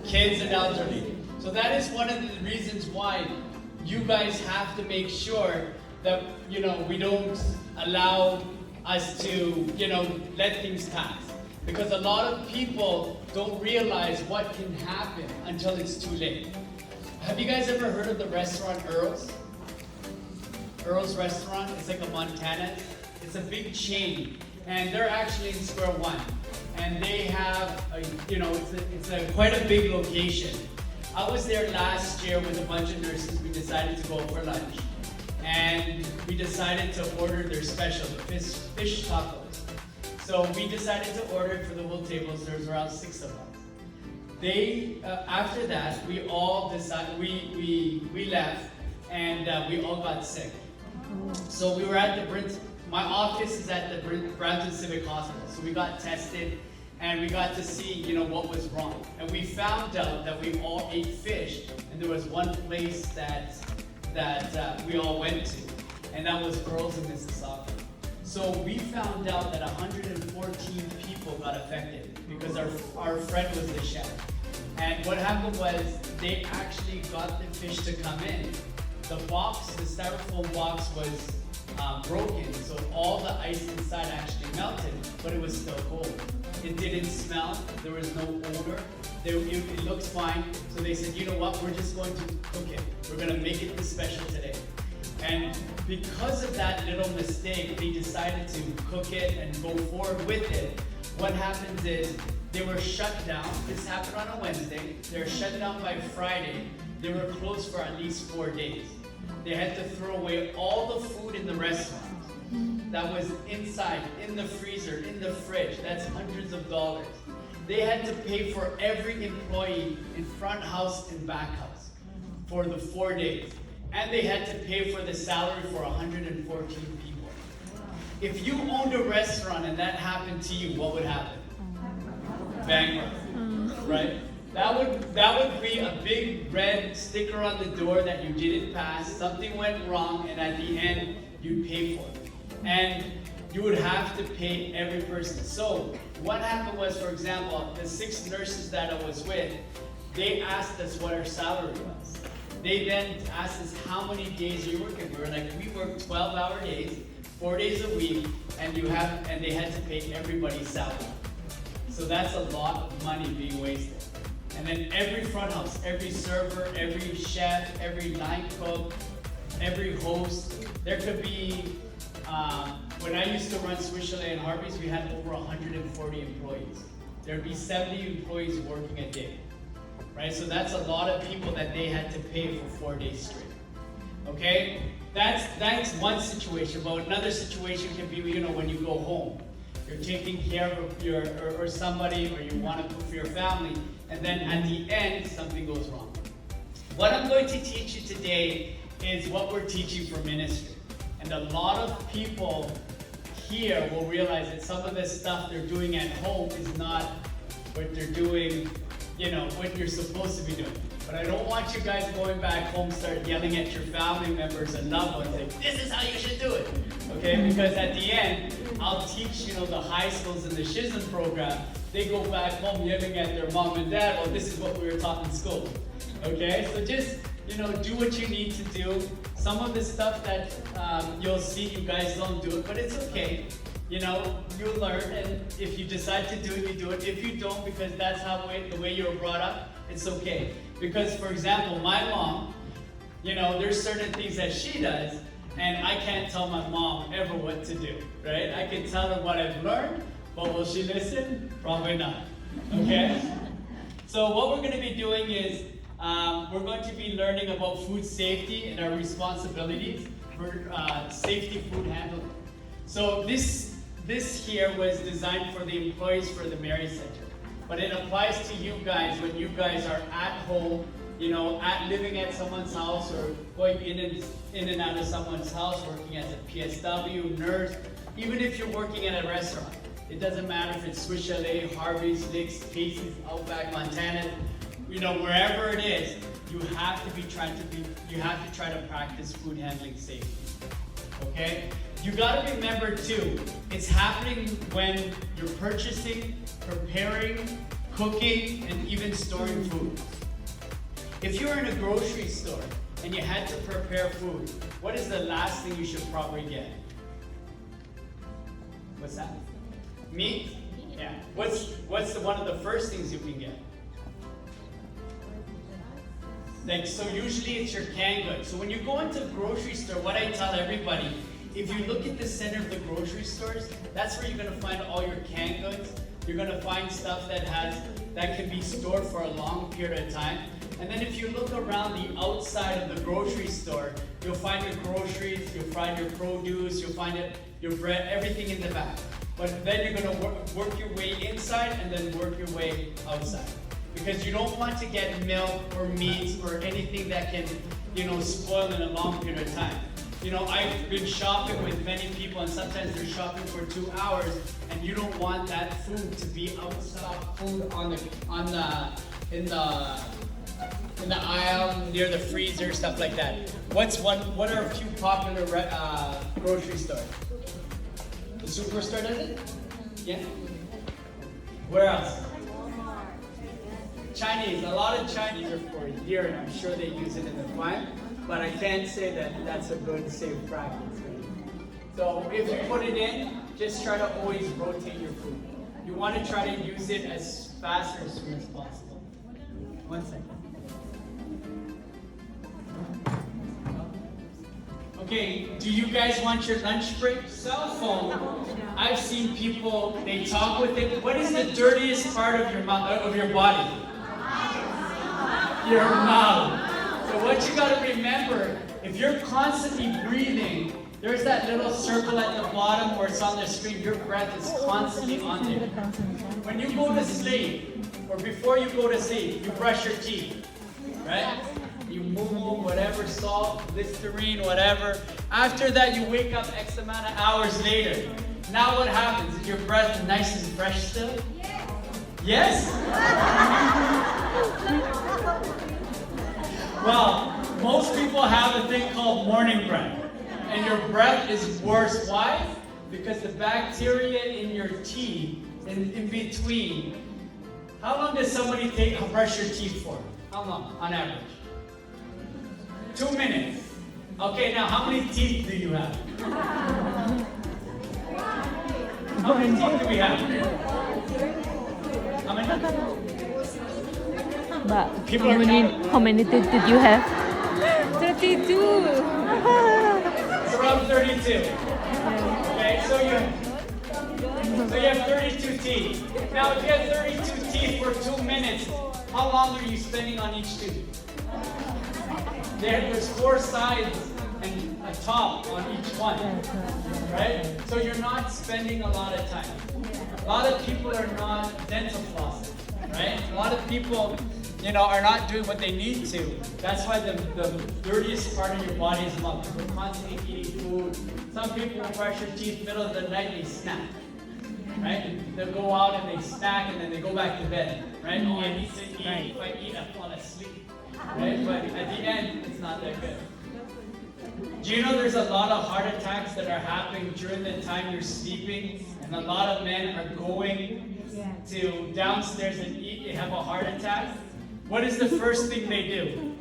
kids and elderly. So that is one of the reasons why you guys have to make sure that, we don't allow us to, let things pass. Because a lot of people don't realize what can happen until it's too late. Have you guys ever heard of the restaurant Earl's? Earl's Restaurant, it's like a Montana. It's a big chain, and they're actually in Square One. And they have, it's quite a big location. I was there last year with a bunch of nurses. We decided to go for lunch. And we decided to order their special, the fish tacos. So we decided to order it for the whole tables. There's around 6 of us. After that, we all decided, we left, and we all got sick. So we were at my office is at the Brampton Civic Hospital. So we got tested, and we got to see, what was wrong. And we found out that we all ate fish, and there was one place that we all went to, and that was Earl's in Mississauga. So we found out that 114 people got affected because our friend was the chef. And what happened was they actually got the fish to come in. The styrofoam box was broken, so all the ice inside actually melted, but it was still cold. It didn't smell, there was no odor, it looks fine. So they said, you know what, we're just going to cook it. We're going to make it this special today. And because of that little mistake, they decided to cook it and go forward with it. What happens is they were shut down. This happened on a Wednesday. They were shut down by Friday. They were closed for at least 4 days. They had to throw away all the food in the restaurant that was inside, in the freezer, in the fridge. That's hundreds of dollars. They had to pay for every employee in front house and back house for the 4 days. And they had to pay for the salary for 114 people. If you owned a restaurant and that happened to you, what would happen? Bankrupt, right? That would be a big red sticker on the door that you didn't pass, something went wrong, and at the end, you'd pay for it. And you would have to pay every person. So what happened was, for example, the 6 nurses that I was with, they asked us what our salary was. They then asked us how many days you working. We were like, we work 12-hour days, 4 days a week, and they had to pay everybody's salary. So that's a lot of money being wasted. And then every front house, every server, every chef, every line cook, every host, there could be, when I used to run Swiss Chalet and Harvey's, we had over 140 employees. There'd be 70 employees working a day. Right? So that's a lot of people that they had to pay for 4 days straight. Okay? That's one situation. But another situation can be, when you go home. You're taking care of or somebody, or you want to cook for your family, and then at the end, something goes wrong. What I'm going to teach you today is what we're teaching for ministry. And a lot of people here will realize that some of the stuff they're doing at home is not what they're doing, what you're supposed to be doing. But I don't want you guys going back home, start yelling at your family members and loved ones, like, this is how you should do it. Okay? Because at the end, I'll teach, the high schools in the Schism program. They go back home yelling at their mom and dad, well, this is what we were taught in school. Okay? So just, do what you need to do. Some of the stuff that you'll see, you guys don't do it, but it's okay. You'll learn, and if you decide to do it, you do it. If you don't, because that's the way you were brought up, it's okay. Because, for example, my mom, there's certain things that she does, and I can't tell my mom ever what to do, right? I can tell her what I've learned, but will she listen? Probably not, okay? So what we're going to be doing is, we're going to be learning about food safety and our responsibilities for safety food handling. So this here was designed for the employees for the Mary Center, but it applies to you guys when you guys are at home, living at someone's house or going in and out of someone's house, working as a PSW, nurse, even if you're working at a restaurant. It doesn't matter if it's Swiss Chalet, Harvey's, Nick's, Casey's, Outback, Montana, wherever it is, you have to try to practice food handling safety. Okay? You gotta remember too, it's happening when you're purchasing, preparing, cooking, and even storing food. If you're in a grocery store and you had to prepare food, what is the last thing you should probably get? What's that? Meat? Yeah. What's one of the first things you can get? Like, so usually it's your canned goods. So when you go into a grocery store, what I tell everybody, if you look at the center of the grocery stores, that's where you're gonna find all your canned goods. You're gonna find stuff that can be stored for a long period of time. And then if you look around the outside of the grocery store, you'll find your groceries, you'll find your produce, you'll find your bread, everything in the back. But then you're gonna work your way inside and then work your way outside. Because you don't want to get milk or meat or anything that can, spoil in a long period of time. I've been shopping with many people, and sometimes they're shopping for 2 hours, and you don't want that food to be outside food in the aisle near the freezer, stuff like that. What are a few popular grocery stores? The Superstore does it? Yeah. Where else? Chinese. A lot of Chinese are for a year, and I'm sure they use it in the farm, but I can't say that that's a good, safe practice. So if you put it in, just try to always rotate your food. You want to try to use it as fast or as soon as possible. 1 second. Okay, do you guys want your lunch break? Cell phone. I've seen people, they talk with it. What is the dirtiest part of your body? Your mouth. So what you gotta remember, if you're constantly breathing, there's that little circle at the bottom where it's on the screen, your breath is constantly on there. When you go to sleep, or before you go to sleep, you brush your teeth, right? You move whatever, salt, Listerine, whatever. After that, you wake up X amount of hours later. Now what happens? Is your breath nice and fresh still? Yes? Well, most people have a thing called morning breath. And your breath is worse. Why? Because the bacteria in your teeth, in between. How long does somebody brush your teeth for? How long, on average? 2 minutes. Okay, now how many teeth do you have? How many teeth do we have? How many? But how many teeth did you have? 32. It's around 32. Okay, so you have 32 teeth. Now if you have 32 teeth for 2 minutes, how long are you spending on each tooth? There's 4 sides and a top on each one, right? So you're not spending a lot of time. A lot of people are not dental flossing, right? A lot of people, are not doing what they need to. That's why the dirtiest part of your body is mouth. We're constantly eating food. Some people brush their teeth middle of the night, they snack, right? They'll go out and they snack and then they go back to bed, right? Oh, I need to eat. If I eat, I fall asleep, right? But at the end, it's not that good. Do you know there's a lot of heart attacks that are happening during the time you're sleeping, and a lot of men are going to downstairs and eat, they have a heart attack? What is the first thing they do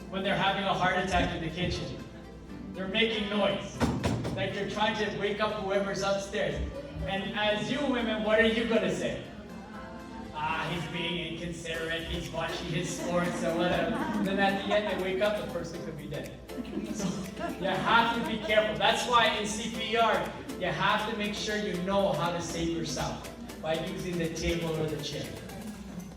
when they're having a heart attack in the kitchen? They're making noise, like they're trying to wake up whoever's upstairs. And as you women, what are you going to say? He's being inconsiderate, he's watching his sports or whatever. And then at the end they wake up, the person could be dead. So you have to be careful. That's why in CPR, you have to make sure you know how to save yourself by using the table or the chair.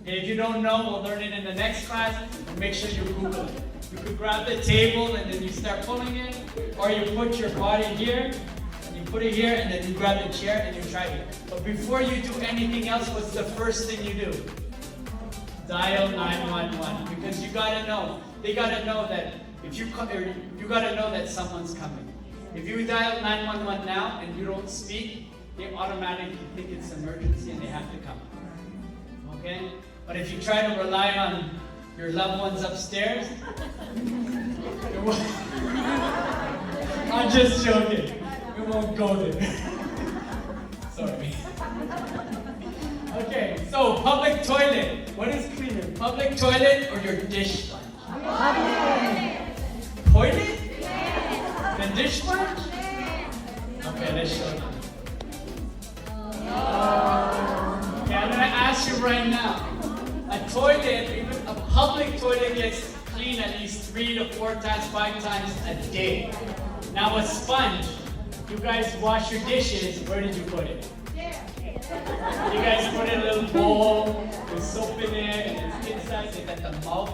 Okay, if you don't know, we'll learn it in the next class, and make sure you Google it. You could grab the table and then you start pulling it, or you put your body here, and you put it here, and then you grab the chair and you try it. But before you do anything else, what's the first thing you do? Dial 911, because you gotta know. They gotta know that you gotta know that someone's coming. If you dial 911 now and you don't speak, they automatically think it's an emergency and they have to come. Okay? But if you try to rely on your loved ones upstairs, I'm just joking. We won't go there. Sorry. Okay, so public toilet. What is cleaner? Public toilet or your dish sponge? Toilet? The dish sponge? Okay, let's show them. Okay, I'm gonna ask you right now. A toilet, even a public toilet gets cleaned at least 3 to 4 times, 5 times a day. Now a sponge, you guys wash your dishes, where did you put it? You guys put it in a little bowl with soap in it, and it's inside. It's at the mouth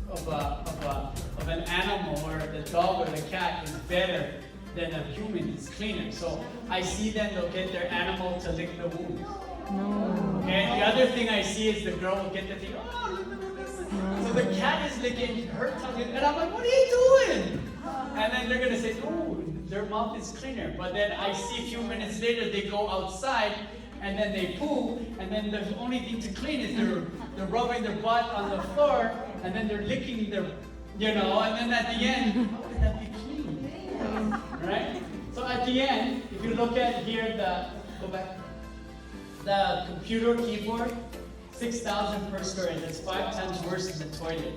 of an animal, or the dog or the cat is better than a human. It's cleaner. So I see them, they'll get their animal to lick the wounds. No. Okay. The other thing I see is the girl will get the thing. Oh, look at this. So the cat is licking her tongue, and I'm like, what are you doing? And then they're gonna say, oh, their mouth is cleaner. But then I see a few minutes later they go outside. And then they poo, and then the only thing to clean is they're rubbing their butt on the floor, and then they're licking their, and then at the end, how could that be clean? Right? So at the end, if you look at here, go back, the computer keyboard, 6,000 per square inch. That's 5 times worse than the toilet.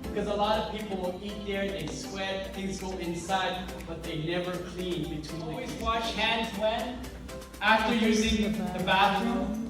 Because a lot of people will eat there, they sweat, things go inside, but they never clean between. Always wash hands when? After using the bathroom,